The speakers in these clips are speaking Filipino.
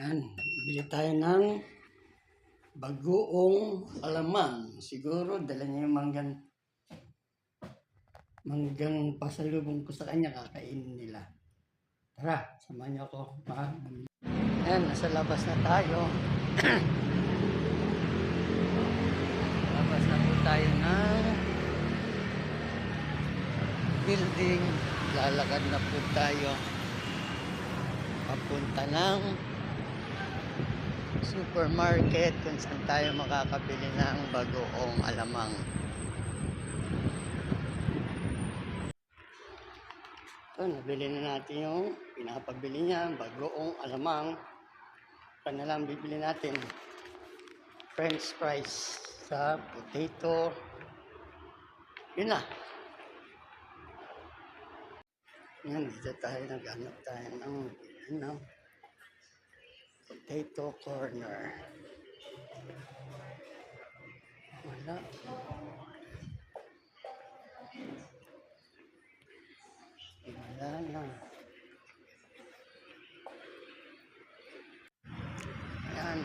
Yan, bili tayo ng bagoong alamang. Siguro dala niya yung manggang pasalubong ko sa kanya, kakainin nila. Tara, samahan niyo ako. Ayan, nasa labas na tayo. Labas na po tayo ng building. Lalakad na po tayo papunta ng supermarket kung saan tayo makakabili ng bagoong alamang. So, nabili na natin yung pinapabili niya, bagoong alamang. Pa na lang bibili natin french fries sa potato. Yun na. Yan, dito tayo naghanap tayo ng potato corner. Wala. Wala na. Yan.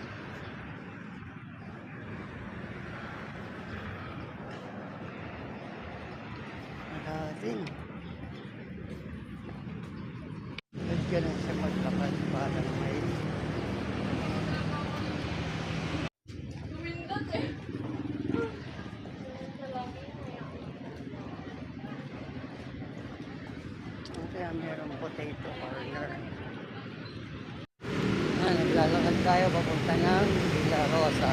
Wala din. Ba't ganun siya maglakad parang may kaya merong potato corner. Naglalakad tayo papunta ng Villa Rosa.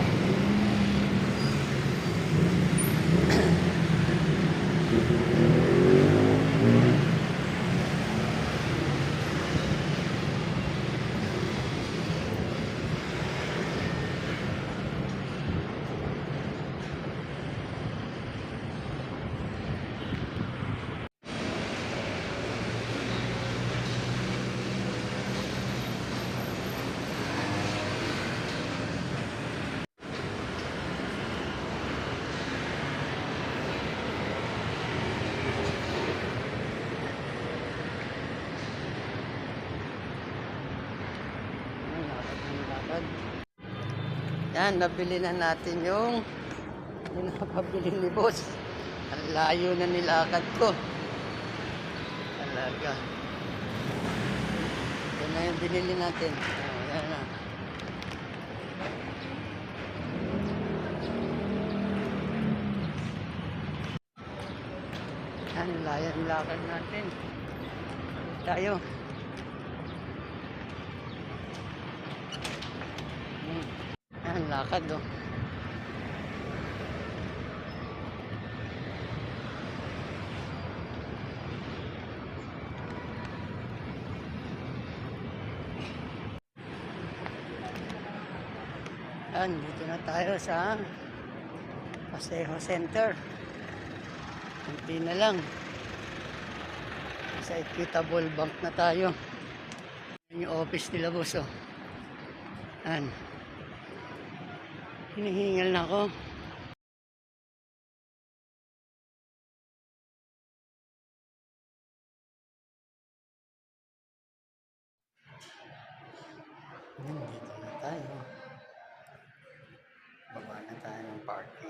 Yan, nabili na natin yung pinapabili ni boss. Ang layo na nilakad ko. Talaga. Yan na yung binili natin. Yan na. Yan, layo ang lakad natin. Tayo. Yan, lakad oh. Yan, dito na tayo sa Paseo Center. Kunti na lang. Sa Equitable Bank na tayo. Yan yung office nila boss oh. Yan. Hinihingal na ako. Dito na tayo. Baba na tayo ng park.